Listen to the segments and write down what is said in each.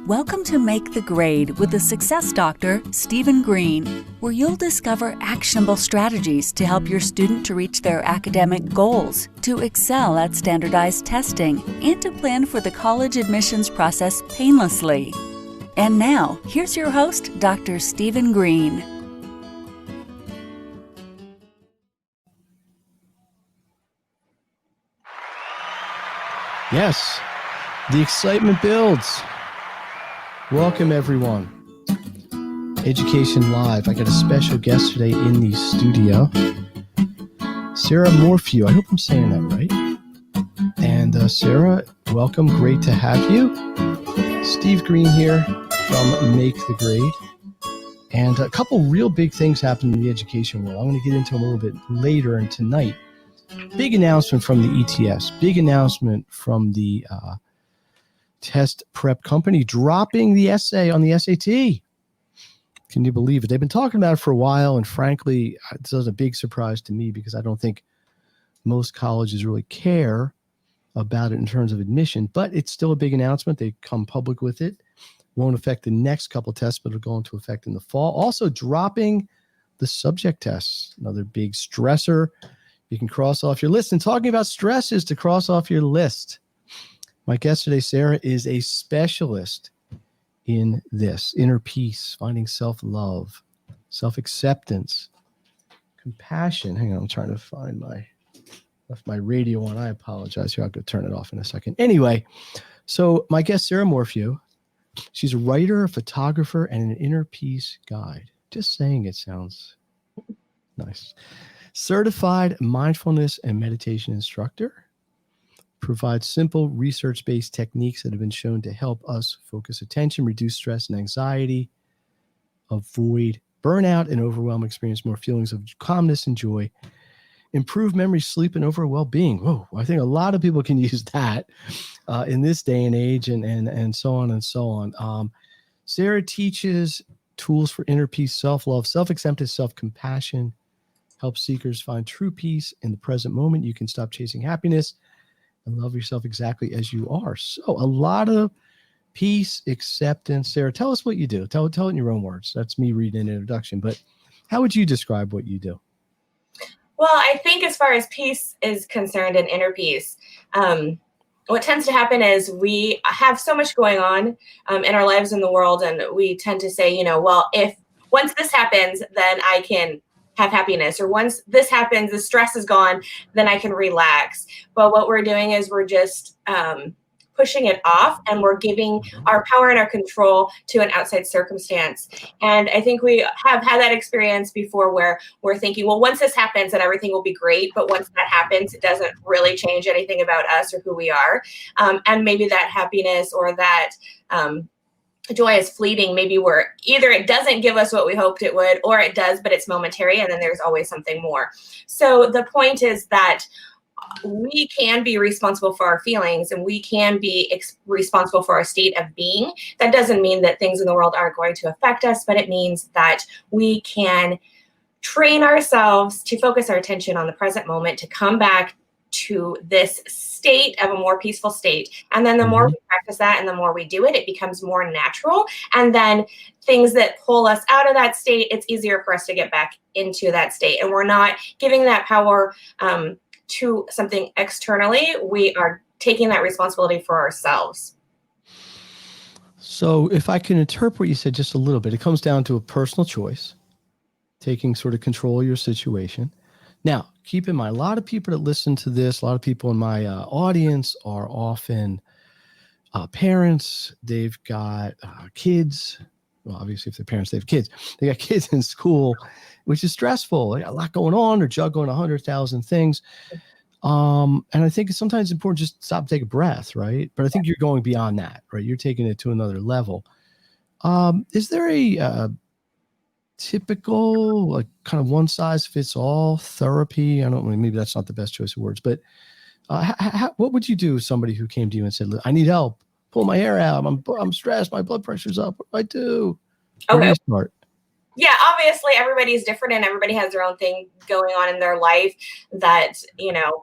Welcome to Make the Grade with the success doctor, Steven Greene, where you'll discover actionable strategies to help your student to reach their academic goals, to excel at standardized testing, and to plan for the college admissions process painlessly. And now, here's your host, Dr. Steven Greene. Yes, the excitement builds. Welcome, everyone. Education Live. I got a special guest today in the studio, Sarah Morphew. I hope I'm saying that right. And Sarah, welcome. Great to have you. Steve Greene here from Make the Grade. And a couple real big things happened in the education world. I'm going to get into them a little bit later and tonight. Big announcement from the ETS. Big announcement from the test prep company dropping the essay on the SAT. Can you believe it? They've been talking about it for a while, and frankly, this was a big surprise to me because I don't think most colleges really care about it in terms of admission, but it's still a big announcement. They come public with it. Won't affect the next couple tests, but it'll go into effect in the fall. Also dropping the subject tests, another big stressor. You can cross off your list. And talking about stresses to cross off your list, my guest today, Sarah, is a specialist in this inner peace, finding self-love, self-acceptance, compassion. Hang on, I'm trying to find left my radio on. I apologize. Here, I'll go turn it off in a second. Anyway, so my guest, Sarah Morphew, she's a writer, a photographer, and an inner peace guide. Just saying it sounds nice. Certified mindfulness and meditation instructor. Provides simple research-based techniques that have been shown to help us focus attention, reduce stress and anxiety, avoid burnout and overwhelm, experience more feelings of calmness and joy, improve memory, sleep, and overall well-being. Whoa, I think a lot of people can use that in this day and age, and so on and so on. Sarah teaches tools for inner peace, self-love, self-acceptance, self-compassion, helps seekers find true peace in the present moment. You can stop chasing happiness and love yourself exactly as you are. So a lot of peace, acceptance. Sarah, tell us what you do. Tell it in your own words. That's me reading an introduction, but how would you describe what you do? Well, I think as far as peace is concerned and inner peace, what tends to happen is we have so much going on in our lives in the world, and we tend to say, well, if once this happens, then I can have happiness, or once this happens, the stress is gone, then I can relax. But what we're doing is we're just pushing it off, and we're giving our power and our control to an outside circumstance. And I think we have had that experience before where we're thinking, well, once this happens, then everything will be great. But once that happens, it doesn't really change anything about us or who we are. And maybe that happiness or that joy is fleeting. Maybe either it doesn't give us what we hoped it would, or it does, but it's momentary, and then there's always something more. So the point is that we can be responsible for our feelings, and we can be responsible for our state of being. That doesn't mean that things in the world aren't going to affect us, but it means that we can train ourselves to focus our attention on the present moment, to come back to this state of a more peaceful state. And then the more we practice that and the more we do it, it becomes more natural. And then things that pull us out of that state, it's easier for us to get back into that state. And we're not giving that power to something externally. We are taking that responsibility for ourselves. So if I can interpret what you said just a little bit, it comes down to a personal choice, taking sort of control of your situation. Now, keep in mind, a lot of people that listen to this, a lot of people in my audience are often parents. They've got kids. Well, obviously, if they're parents, they have kids. They got kids in school, which is stressful. They got a lot going on. They're juggling 100,000 things. And I think it's sometimes important just to stop and take a breath, right? But I think you're going beyond that, right? You're taking it to another level. Is there a typical, like, kind of one size fits all therapy? I don't know, maybe that's not the best choice of words, but what would you do if somebody who came to you and said, I need help, pull my hair out, I'm stressed, my blood pressure's up, what do I do? Where do you start? Yeah, obviously everybody's different and everybody has their own thing going on in their life that,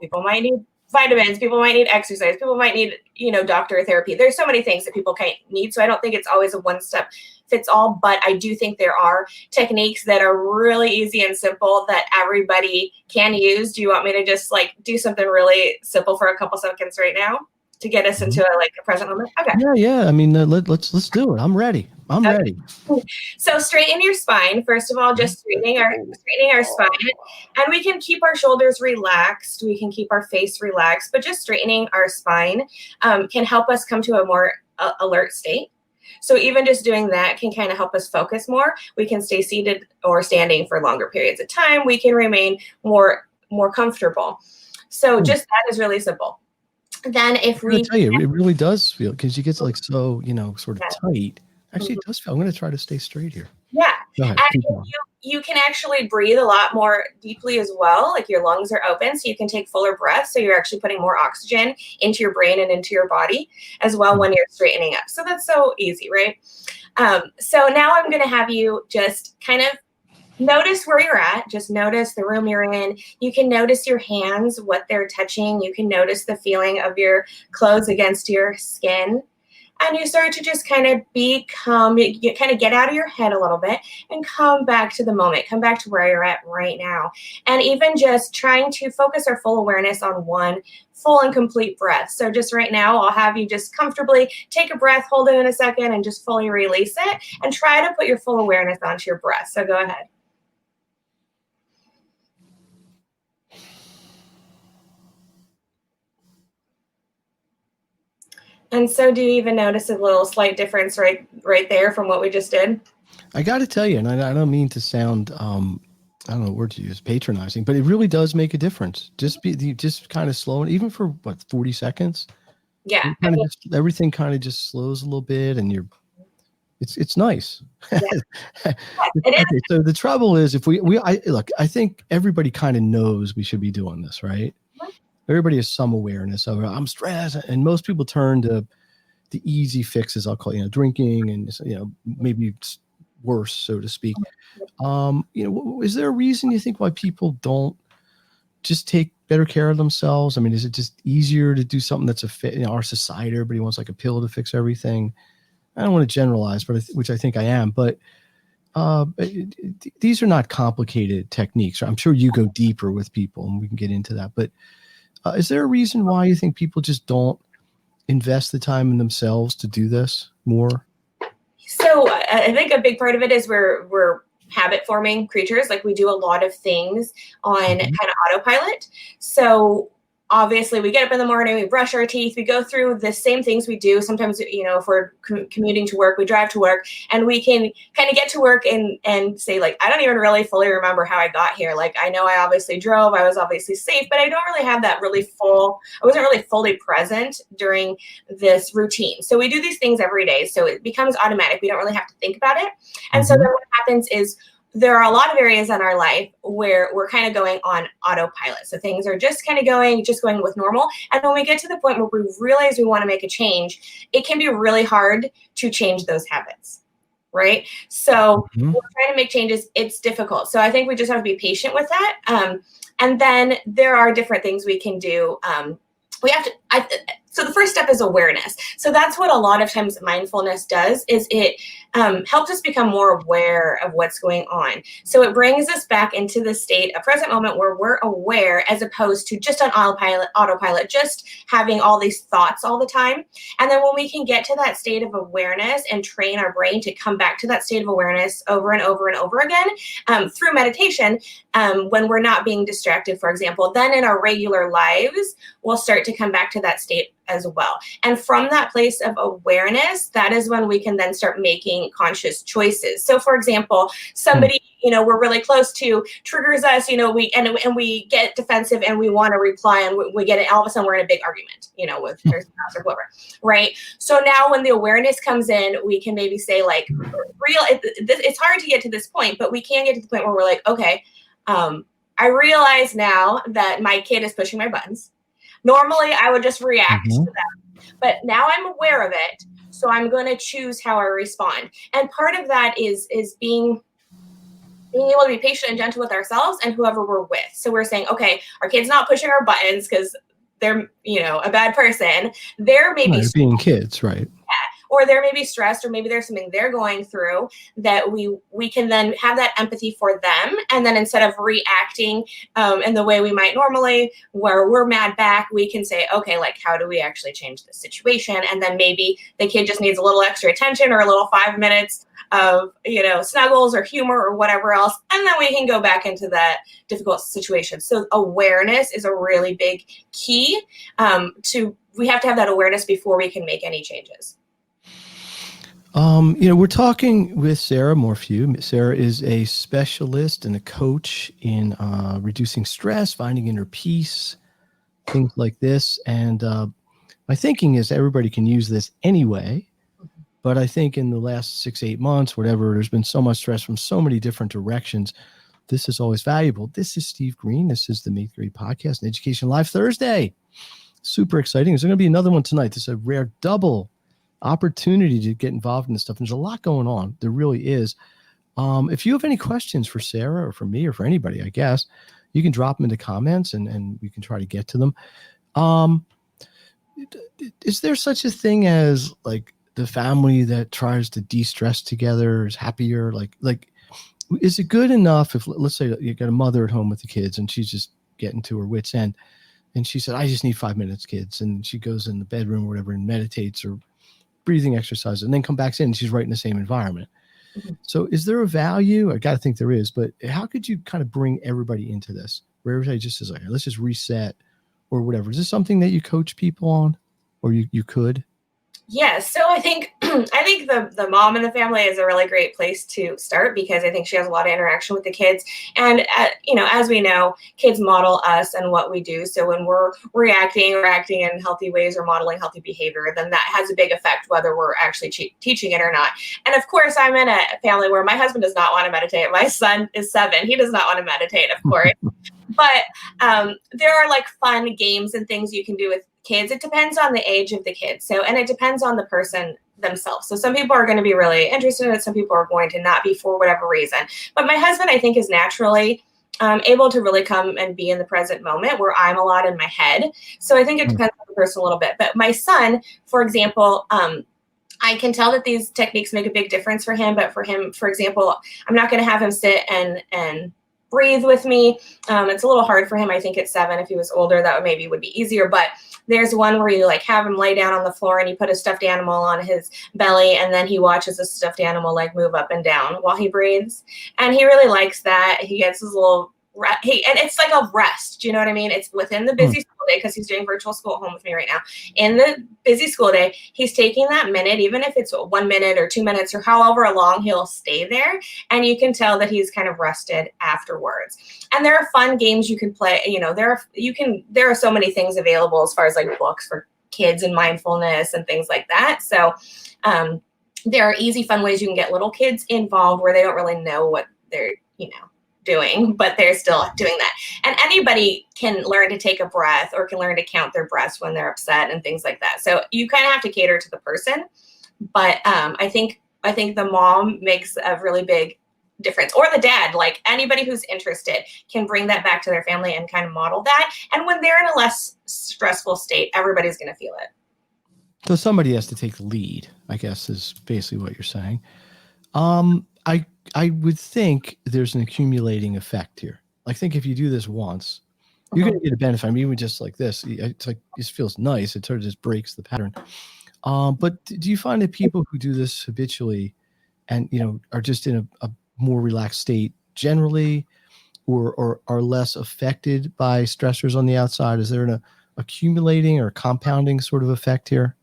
people might need vitamins, people might need exercise, people might need, doctor therapy. There's so many things that people can need. So I don't think it's always a one step fits all, but I do think there are techniques that are really easy and simple that everybody can use. Do you want me to just do something really simple for a couple seconds right now to get us into a present moment? Okay. Yeah. I mean, let's do it. I'm ready. I'm ready. So straighten your spine. First of all, just straightening our spine, and we can keep our shoulders relaxed. We can keep our face relaxed, but just straightening our spine can help us come to a more alert state. So even just doing that can kind of help us focus more. We can stay seated or standing for longer periods of time. We can remain more comfortable. So just that is really simple. Then if we tell you, it really does feel, because you get so sort of tight. Actually, it does feel. I'm going to try to stay straight here. Yeah. Go ahead, And you can actually breathe a lot more deeply as well. Like your lungs are open, so you can take fuller breaths. So you're actually putting more oxygen into your brain and into your body as well when you're straightening up. So that's so easy, right? So now I'm going to have you just kind of notice where you're at. Just notice the room you're in. You can notice your hands, what they're touching. You can notice the feeling of your clothes against your skin. And you start to just kind of become, you kind of get out of your head a little bit and come back to the moment, come back to where you're at right now. And even just trying to focus our full awareness on one full and complete breath. So just right now, I'll have you just comfortably take a breath, hold it in a second, and just fully release it. And try to put your full awareness onto your breath. So go ahead. And so do you even notice a little slight difference right there from what we just did? I got to tell you, and I don't mean to sound, I don't know what word to use, patronizing, but it really does make a difference. Just kind of slow, and even for 40 seconds. Yeah. Everything kind of just slows a little bit, and it's nice. Yeah. Okay, so the trouble is, if I think everybody kind of knows we should be doing this, right? Everybody has some awareness of I'm stressed, and most people turn to the easy fixes. I'll call drinking, and maybe it's worse, so to speak. Is there a reason you think why people don't just take better care of themselves? I mean, is it just easier to do something that's a fit? Our society, everybody wants like a pill to fix everything. I don't want to generalize, which I think I am, but these are not complicated techniques. I'm sure you go deeper with people, and we can get into that, but. Is there a reason why you think people just don't invest the time in themselves to do this more? So I think a big part of it is we're habit forming creatures. Like we do a lot of things on kind of autopilot. So obviously we get up in the morning, we brush our teeth, we go through the same things we do. Sometimes, if we're commuting to work, we drive to work, and we can kind of get to work and say I don't even really fully remember how I got here. I know I obviously drove, I was obviously safe, but I don't really have that I wasn't really fully present during this routine. So we do these things every day. So it becomes automatic. We don't really have to think about it. And so then what happens is, there are a lot of areas in our life where we're kind of going on autopilot. So things are just kind of going with normal. And when we get to the point where we realize we want to make a change, it can be really hard to change those habits, right? So we're trying to make changes. It's difficult. So I think we just have to be patient with that. And then there are different things we can do. So the first step is awareness. So that's what a lot of times mindfulness does, is it helps us become more aware of what's going on. So it brings us back into the state, a present moment where we're aware, as opposed to just on autopilot, just having all these thoughts all the time. And then when we can get to that state of awareness and train our brain to come back to that state of awareness over and over and over again through meditation, when we're not being distracted, for example, then in our regular lives, we'll start to come back to that state as well. And from that place of awareness, that is when we can then start making conscious choices. So for example, somebody, we're really close to triggers us, we get defensive and we want to reply, and we get it, all of a sudden we're in a big argument, with their spouse or whoever, right? So now when the awareness comes in, we can maybe say it's hard to get to this point, but we can get to the point where we're like, okay, I realize now that my kid is pushing my buttons. Normally, I would just react to them, but now I'm aware of it, so I'm going to choose how I respond. And part of that is being able to be patient and gentle with ourselves and whoever we're with. So we're saying, okay, our kid's not pushing our buttons because they're, a bad person. They're maybe being kids, right? Or they're maybe stressed, or maybe there's something they're going through that we can then have that empathy for them. And then instead of reacting in the way we might normally, where we're mad back, we can say, okay, like, how do we actually change the situation? And then maybe the kid just needs a little extra attention or a little 5 minutes of, snuggles or humor or whatever else. And then we can go back into that difficult situation. So awareness is a really big key we have to have that awareness before we can make any changes. We're talking with Sarah Morphew. Sarah is a specialist and a coach in reducing stress, finding inner peace, things like this. And my thinking is everybody can use this anyway. But I think in the last 6-8 months, whatever, there's been so much stress from so many different directions. This is always valuable. This is Steve Greene. This is the Make Great Podcast and Education Live Thursday. Super exciting. There's going to be another one tonight. This is a rare double opportunity to get involved in this stuff. There's a lot going on. There really is. If you have any questions for Sarah or for me or for anybody, I guess, you can drop them in the comments and we can try to get to them. Is there such a thing as like the family that tries to de-stress together is happier? Like, is it good enough if, let's say you got a mother at home with the kids and she's just getting to her wit's end and she said, I just need 5 minutes, kids. And she goes in the bedroom or whatever and meditates or breathing exercises and then come back in and she's right in the same environment. Mm-hmm. So is there a value? I got to think there is, but how could you kind of bring everybody into this where everybody just says, okay, let's just reset or whatever? Is this something that you coach people on or you could? Yes. So I think the mom in the family is a really great place to start because I think she has a lot of interaction with the kids. And, as we know, kids model us and what we do. So when we're reacting or acting in healthy ways or modeling healthy behavior, then that has a big effect whether we're actually teaching it or not. And of course, I'm in a family where my husband does not want to meditate. My son is 7. He does not want to meditate, of course. But there are like fun games and things you can do with kids. It depends on the age of the kid. And it depends on the person themselves. So some people are going to be really interested in it. Some people are going to not be for whatever reason. But my husband, I think, is naturally able to really come and be in the present moment where I'm a lot in my head. So I think it depends on the person a little bit. But my son, for example, I can tell that these techniques make a big difference for him. But for him, for example, I'm not going to have him sit and breathe with me. It's a little hard for him. I think at 7, if he was older, that would be easier. But there's one where you like have him lay down on the floor and you put a stuffed animal on his belly and then he watches the stuffed animal like move up and down while he breathes. And he really likes that. He gets his little and it's like a rest. Do you know what I mean? It's within the busy school day because he's doing virtual school at home with me right now. In the busy school day, he's taking that minute, even if it's 1 minute or 2 minutes or however long he'll stay there. And you can tell that he's kind of rested afterwards. And there are fun games you can play. There are so many things available as far as like books for kids and mindfulness and things like that. So there are easy, fun ways you can get little kids involved where they don't really know what they're, doing, but they're still doing that. And anybody can learn to take a breath or can learn to count their breaths when they're upset and things like that. So you kind of have to cater to the person. But I think the mom makes a really big difference, or the dad, like anybody who's interested can bring that back to their family and kind of model that. And when they're in a less stressful state, everybody's going to feel it. So somebody has to take the lead, I guess, is basically what you're saying. I would think there's an accumulating effect here. I think if you do this once, you're going to get a benefit. I mean, even just like this, it's like, it feels nice. It sort of just breaks the pattern. But do you find that people who do this habitually and, are just in a more relaxed state generally, or are less affected by stressors on the outside? Is there an accumulating or compounding sort of effect here?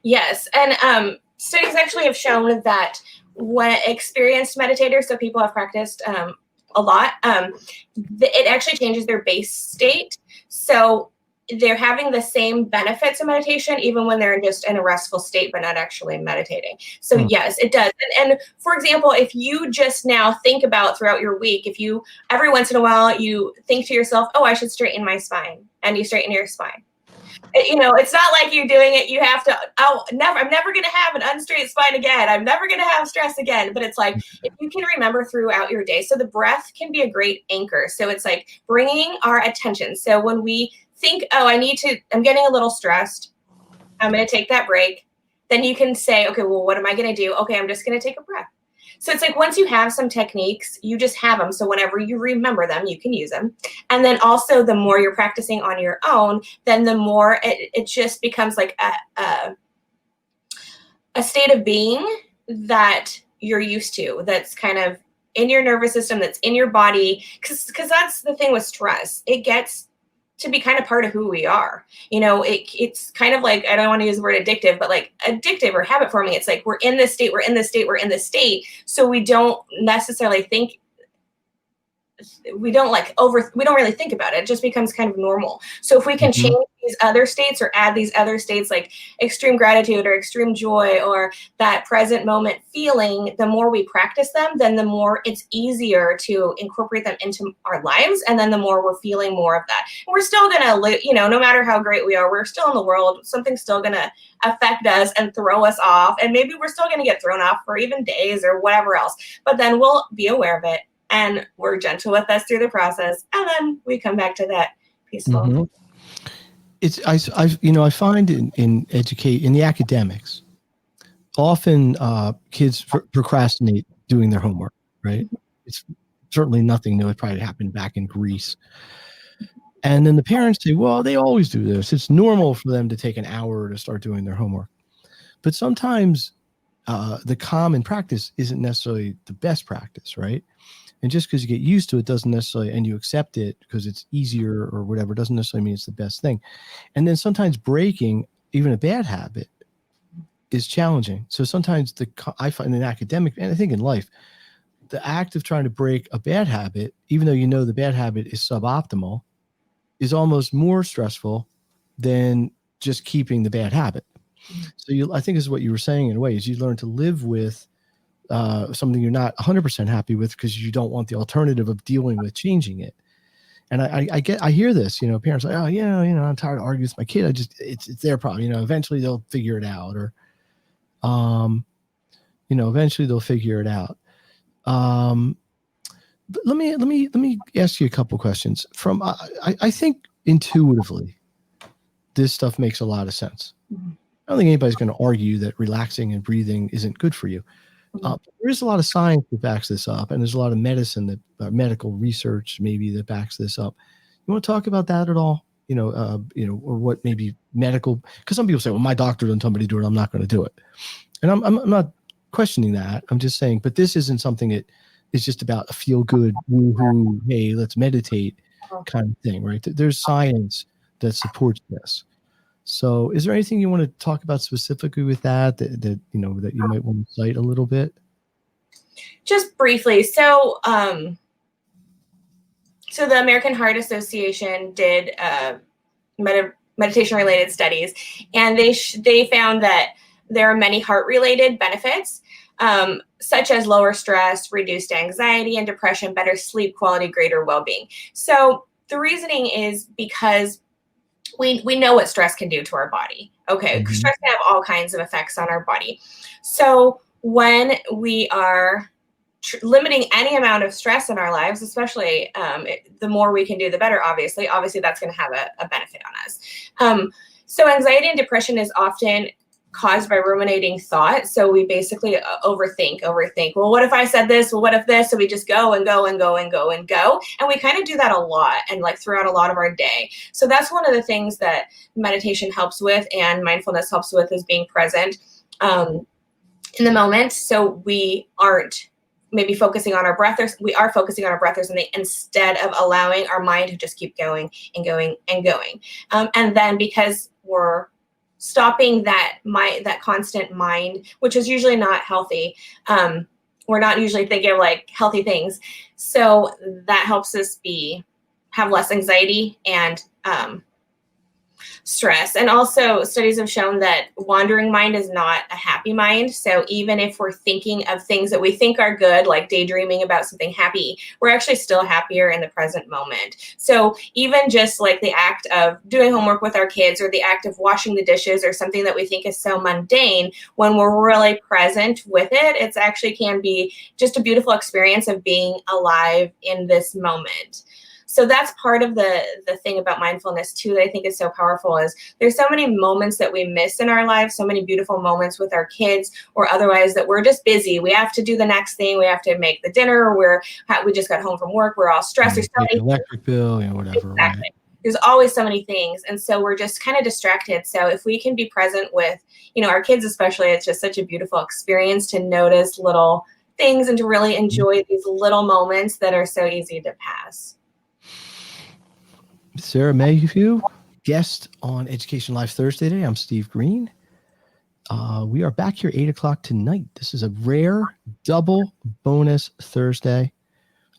Yes. And studies actually have shown that when experienced meditators, so people have practiced a lot, it actually changes their base state. So they're having the same benefits of meditation, even when they're just in a restful state, but not actually meditating. So yes, it does. And for example, if you just now think about throughout your week, if you, every once in a while, you think to yourself, oh, I should straighten my spine, and you straighten your spine. It's not like you're doing it. You have to, I'm never going to have an unstraight spine again. I'm never going to have stress again. But it's like, if you can remember throughout your day. So the breath can be a great anchor. So it's like bringing our attention. So when we think, oh, I'm getting a little stressed. I'm going to take that break. Then you can say, okay, well, what am I going to do? Okay, I'm just going to take a breath. So it's like once you have some techniques, you just have them. So whenever you remember them, you can use them. And then also the more you're practicing on your own, then the more it just becomes like a state of being that you're used to, that's kind of in your nervous system, that's in your body. Because that's the thing with stress. It gets to be kind of part of who we are. It's kind of like, I don't want to use the word addictive, but like addictive or habit forming. It's like we're in this state, we're in this state, we're in this state. So we don't necessarily think, we don't really think about it. It just becomes kind of normal. So if we can change these other states or add these other states like extreme gratitude or extreme joy or that present moment feeling, the more we practice them, then the more it's easier to incorporate them into our lives. And then the more we're feeling more of that. And we're still going to, no matter how great we are, we're still in the world. Something's still going to affect us and throw us off. And maybe we're still going to get thrown off for even days or whatever else. But then we'll be aware of it. And we're gentle with us through the process, and then we come back to that peaceful. Mm-hmm. I find in the academics, often kids procrastinate doing their homework. Right? It's certainly nothing new. It probably happened back in Greece. And then the parents say, "Well, they always do this. It's normal for them to take an hour to start doing their homework." But sometimes the common practice isn't necessarily the best practice, right? And just because you get used to it doesn't necessarily, and you accept it because it's easier or whatever, doesn't necessarily mean it's the best thing. And then sometimes breaking even a bad habit is challenging. So sometimes I find in academic, and I think in life, the act of trying to break a bad habit, even though you know the bad habit is suboptimal, is almost more stressful than just keeping the bad habit. So I think this is what you were saying in a way, is you learn to live with something you're not 100% happy with because you don't want the alternative of dealing with changing it. And I hear this, parents are like, oh, I'm tired of arguing with my kid. It's their problem. Eventually they'll figure it out, or, eventually they'll figure it out. But let me ask you a couple questions. I think intuitively, this stuff makes a lot of sense. I don't think anybody's going to argue that relaxing and breathing isn't good for you. There is a lot of science that backs this up, and there's a lot of medicine medical research maybe that backs this up. You want to talk about that at all? Or what maybe medical? Because some people say, "Well, my doctor doesn't tell me to do it. I'm not going to do it," and I'm not questioning that. I'm just saying, but this isn't something that is just about a feel good, woohoo, hey, let's meditate kind of thing, right? There's science that supports this. So is there anything you want to talk about specifically with that you might want to cite a little bit? Just briefly. So the American Heart Association did meditation related studies, and they found that there are many heart related benefits, such as lower stress, reduced anxiety and depression, better sleep quality, greater well-being. So the reasoning is because we know what stress can do to our body. Okay, stress can have all kinds of effects on our body. So when we are limiting any amount of stress in our lives, especially the more we can do, the better, obviously that's going to have a benefit on us. So anxiety and depression is often caused by ruminating thought. So we basically overthink. Well, what if I said this? Well, what if this? So we just go and go and go and go and go. And we kind of do that a lot and like throughout a lot of our day. So that's one of the things that meditation helps with and mindfulness helps with, is being present in the moment. So we aren't maybe focusing on our breath, or we are focusing on our breath or something, instead of allowing our mind to just keep going and going and going. And then because we're stopping that constant mind, which is usually not healthy. We're not usually thinking of like healthy things. So that helps us have less anxiety and stress. And also studies have shown that wandering mind is not a happy mind. So even if we're thinking of things that we think are good, like daydreaming about something happy, we're actually still happier in the present moment. So even just like the act of doing homework with our kids, or the act of washing the dishes, or something that we think is so mundane, when we're really present with it, it's actually can be just a beautiful experience of being alive in this moment. So that's part of the thing about mindfulness too, that I think is so powerful, is there's so many moments that we miss in our lives, so many beautiful moments with our kids or otherwise, that we're just busy. We have to do the next thing. We have to make the dinner. We just got home from work. We're all stressed. There's so many electric bill, whatever. Exactly. Right? There's always so many things. And so we're just kind of distracted. So if we can be present with, our kids especially, it's just such a beautiful experience to notice little things and to really enjoy these little moments that are so easy to pass. Sarah Morphew, guest on Education Live Thursday today. I'm Steve Greene. We are back here 8:00 tonight. This is a rare double bonus Thursday.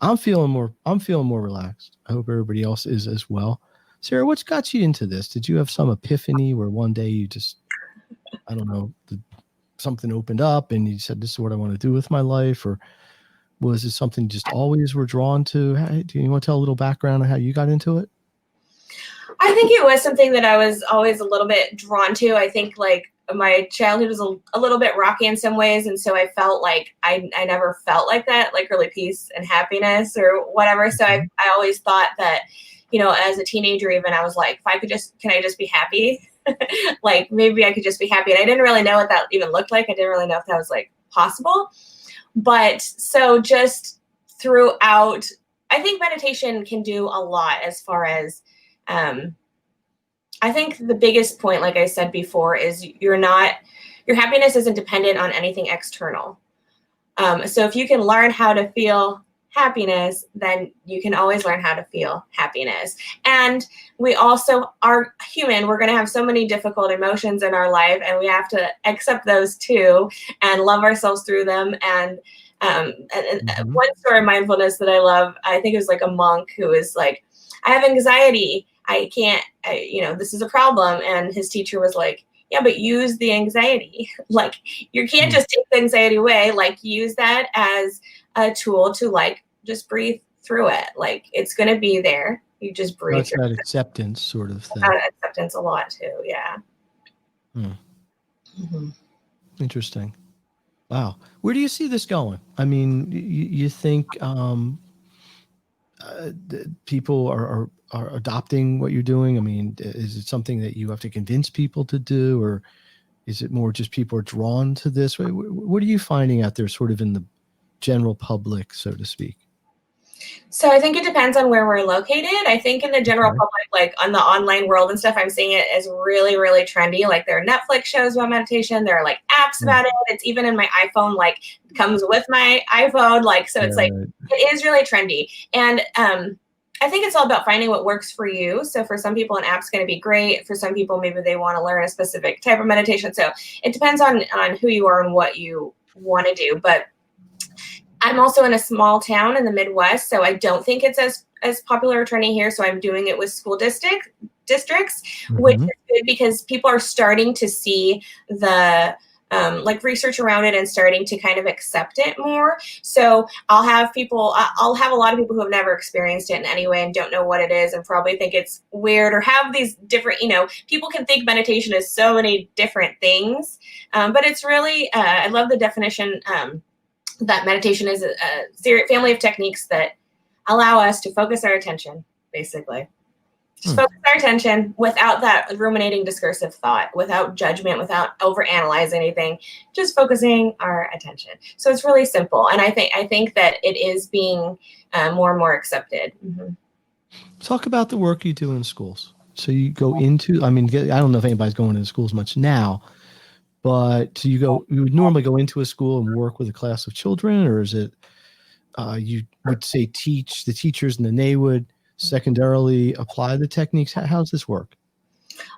I'm feeling more relaxed. I hope everybody else is as well. Sarah, what's got you into this? Did you have some epiphany where one day you just, I don't know, something opened up and you said, this is what I want to do with my life? Or was it something you just always were drawn to? Do you want to tell a little background on how you got into it? I think it was something that I was always a little bit drawn to. I think my childhood was a little bit rocky in some ways. And so I felt like I never felt like that, like really peace and happiness or whatever. So I always thought that, as a teenager, even I was like, can I just be happy? Like maybe I could just be happy. And I didn't really know what that even looked like. I didn't really know if that was possible. But so just throughout, I think meditation can do a lot as far as, I think the biggest point, like I said before, is your happiness isn't dependent on anything external. So if you can learn how to feel happiness, then you can always learn how to feel happiness. And we also are human. We're going to have so many difficult emotions in our life, and we have to accept those too and love ourselves through them. And one story of mindfulness that I love, I think it was a monk who was like, I have anxiety. I can't, this is a problem. And his teacher was like, yeah, but use the anxiety. You can't just take the anxiety away. Use that as a tool to just breathe through it. It's going to be there. You just breathe. That's that acceptance sort of thing. Acceptance a lot too. Yeah. Interesting. Wow. Where do you see this going? I mean, you think people are adopting what you're doing? I mean, is it something that you have to convince people to do, or is it more just people are drawn to this? What are you finding out there sort of in the general public, so to speak? So I think it depends on where we're located. I think in the general public, on the online world and stuff, I'm seeing it as really, really trendy. There are Netflix shows about meditation. There are apps about it. It's even in my iPhone, comes with my iPhone. So it's it is really trendy. And I think it's all about finding what works for you. So for some people, an app's going to be great. For some people, maybe they want to learn a specific type of meditation. So it depends on who you are and what you want to do. But I'm also in a small town in the Midwest, so I don't think it's as popular or trendy here. So I'm doing it with school districts, which is good because people are starting to see the research around it and starting to kind of accept it more. So I'll have a lot of people who have never experienced it in any way and don't know what it is and probably think it's weird or have these different, people can think meditation is so many different things. But it's really, I love the definition that meditation is a family of techniques that allow us to focus our attention, basically. Just focus our attention without that ruminating discursive thought, without judgment, without overanalyzing anything, just focusing our attention. So it's really simple. And I think that it is being more and more accepted. Talk about the work you do in schools. So you go into, I don't know if anybody's going into schools much now, but you would normally go into a school and work with a class of children, or is it you would say teach the teachers and then they would secondarily apply the techniques? How does this work?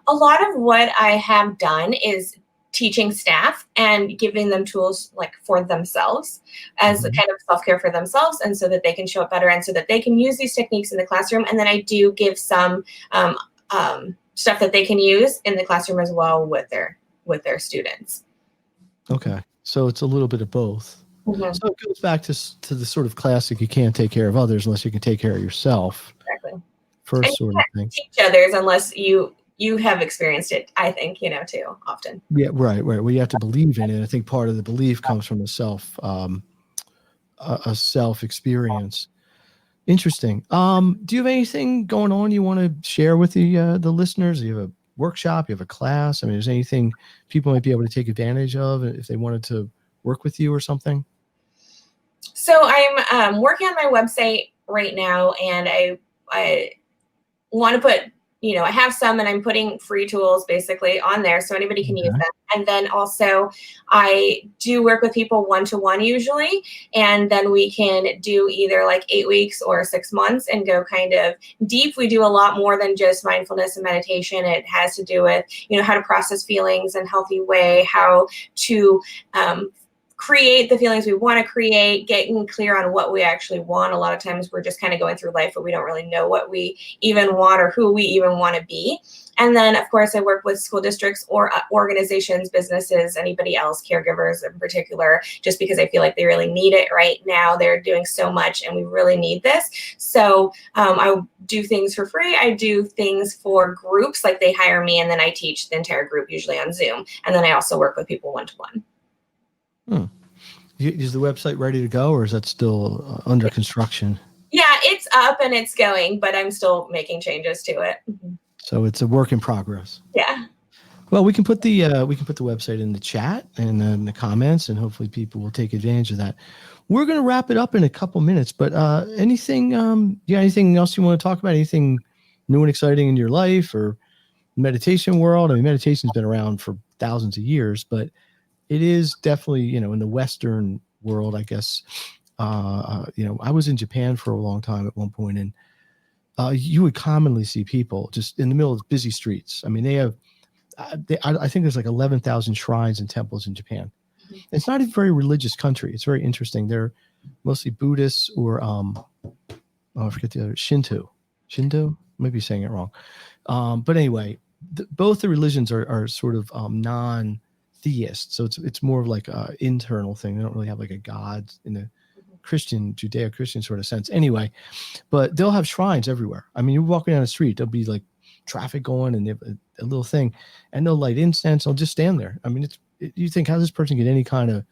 A lot of what I have done is teaching staff and giving them tools for themselves as a kind of self-care for themselves, and so that they can show up better and so that they can use these techniques in the classroom. And then I do give some stuff that they can use in the classroom as well with their students. Okay. So it's a little bit of both. So it goes back to the sort of classic, you can't take care of others unless you can take care of yourself. Exactly. First and sort of thing. Teach others unless you have experienced it, I think, too often. Yeah, right. Well, you have to believe in it. I think part of the belief comes from a self experience. Interesting. Do you have anything going on you want to share with the listeners? Do you have a workshop? You have a class? I mean, is there anything people might be able to take advantage of if they wanted to work with you or something? So I'm working on my website right now, and I want to put, I have some, and I'm putting free tools basically on there so anybody can use them. And then also I do work with people one-to-one usually, and then we can do either like 8 weeks or 6 months and go kind of deep. We do a lot more than just mindfulness and meditation. It has to do with, how to process feelings in a healthy way, how to create the feelings we want to create, getting clear on what we actually want. A lot of times we're just kind of going through life, but we don't really know what we even want or who we even want to be. And then, of course, I work with school districts or organizations, businesses, anybody else, caregivers in particular, just because I feel like they really need it right now. They're doing so much, and we really need this. So I do things for free. I do things for groups, like they hire me, and then I teach the entire group, usually on Zoom. And then I also work with people one-to-one. Is the website ready to go, or is that still under construction? Yeah, it's up and it's going, but I'm still making changes to it. So it's a work in progress. Yeah. Well, we can put the website in the chat and in the comments, and hopefully people will take advantage of that. We're going to wrap it up in a couple minutes, but anything else you want to talk about? Anything new and exciting in your life or meditation world? I mean, meditation's been around for thousands of years, but it is definitely, in the Western world, I guess. I was in Japan for a long time at one point, and you would commonly see people just in the middle of busy streets. I mean, they have, I think there's like 11,000 shrines and temples in Japan. It's not a very religious country. It's very interesting. They're mostly Buddhists or, I forget the other, Shinto, maybe saying it wrong. But anyway, both the religions are sort of non-theist. So it's more of like an internal thing. They don't really have like a god in the Judeo-Christian sort of sense. Anyway, but they'll have shrines everywhere. I mean, you're walking down the street, there'll be like traffic going, and they have a little thing, and they'll light incense. They'll just stand there. I mean, you think, how does this person get any kind of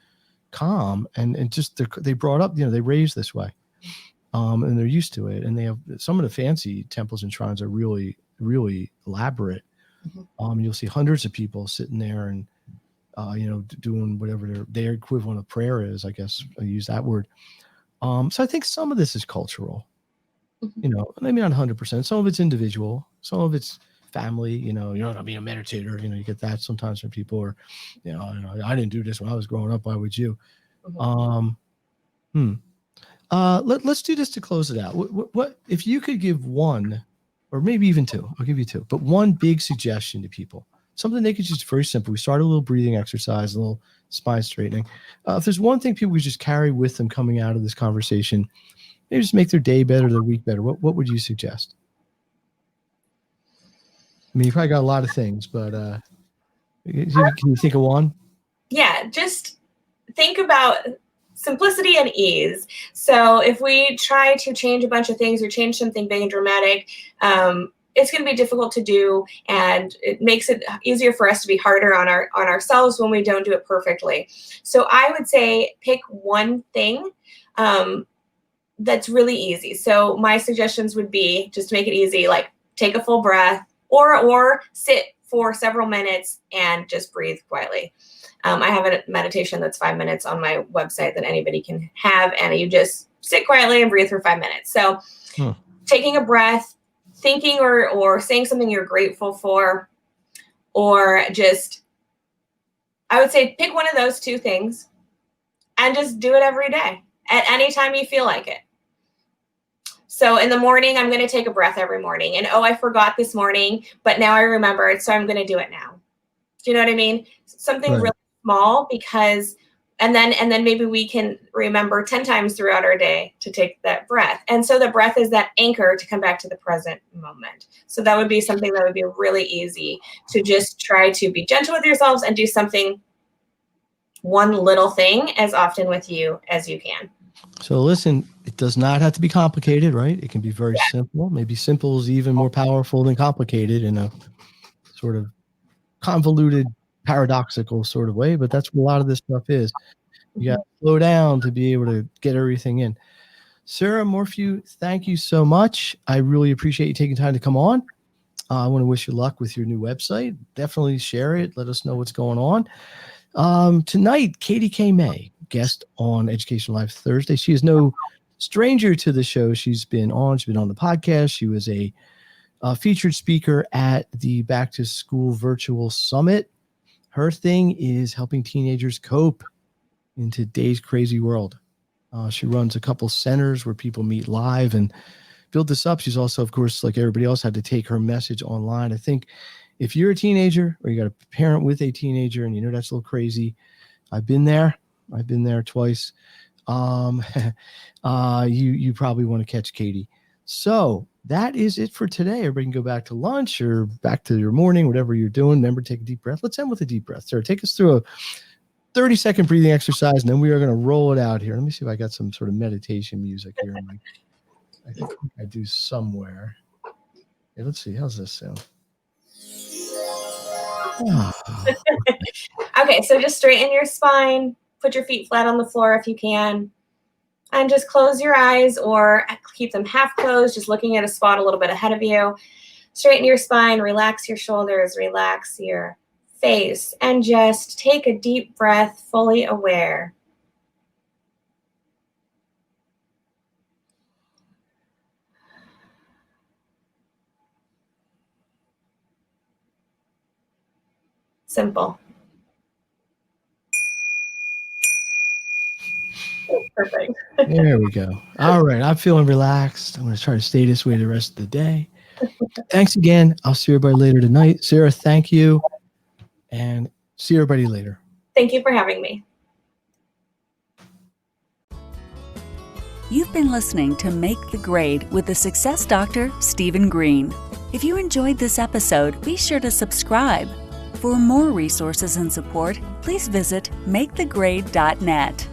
calm? And just they brought up, they raised this way, and they're used to it. And they have some of the fancy temples and shrines are really, really elaborate. You'll see hundreds of people sitting there and doing whatever their equivalent of prayer is. I guess I use that word. So I think some of this is cultural, maybe not 100%. Some of it's individual. Some of it's family. You don't want to be a meditator. You get that sometimes from people, or, I didn't do this when I was growing up. Why would you? Let's do this to close it out. What if you could give one, or maybe even two? I'll give you two, but one big suggestion to people. Something they could just, very simple. We started a little breathing exercise, a little spine straightening. If there's one thing people could just carry with them coming out of this conversation, maybe just make their day better, their week better, what would you suggest? I mean, you probably got a lot of things, but can you think of one? Yeah, just think about simplicity and ease. So if we try to change a bunch of things or change something big and dramatic, it's going to be difficult to do, and it makes it easier for us to be harder on ourselves when we don't do it perfectly. So I would say pick one thing that's really easy. So my suggestions would be, just to make it easy, like take a full breath, or sit for several minutes and just breathe quietly. I have a meditation that's 5 minutes on my website that anybody can have, and you just sit quietly and breathe for 5 minutes. So taking a breath, thinking or saying something you're grateful for, or just, I would say pick one of those two things and just do it every day at any time you feel like it. So in the morning, I'm going to take a breath every morning, and I forgot this morning, but now I remembered, so I'm going to do it now. Do you know what I mean? Something really small, because and then maybe we can remember 10 times throughout our day to take that breath. And so the breath is that anchor to come back to the present moment. So that would be something that would be really easy to just try to be gentle with yourselves and do something, one little thing, as often with you as you can. So listen, it does not have to be complicated, right? It can be very simple. Maybe simple is even more powerful than complicated in a sort of convoluted, paradoxical sort of way, but that's what a lot of this stuff is. You got to slow down to be able to get everything in. Sarah Morphew, thank you so much. I really appreciate you taking time to come on. I want to wish you luck with your new website. Definitely share it. Let us know what's going on. Tonight, Katie K. May, guest on Education Live Thursday. She is no stranger to the show. She's been on the podcast. She was a featured speaker at the Back to School Virtual Summit. Her thing is helping teenagers cope in today's crazy world. She runs a couple centers where people meet live and build this up. She's also, of course, like everybody else, had to take her message online. I think if you're a teenager or you got a parent with a teenager and you know that's a little crazy, I've been there twice. You probably want to catch Katie. So that is it for today. Everybody can go back to lunch or back to your morning, whatever you're doing. Remember, take a deep breath. Let's end with a deep breath. Sarah, take us through a 30-second breathing exercise, and then we are going to roll it out here. Let me see if I got some sort of meditation music here. I think I do somewhere. Yeah, let's see. How's this sound? Okay, so just straighten your spine. Put your feet flat on the floor if you can. And just close your eyes or keep them half closed, just looking at a spot a little bit ahead of you. Straighten your spine, relax your shoulders, relax your face, and just take a deep breath, fully aware. Simple. Perfect. There we go. All right. I'm feeling relaxed. I'm going to try to stay this way the rest of the day. Thanks again. I'll see everybody later tonight. Sarah, thank you. And see everybody later. Thank you for having me. You've been listening to Make the Grade with the Success Doctor, Steven Greene. If you enjoyed this episode, be sure to subscribe. For more resources and support, please visit makethegrade.net.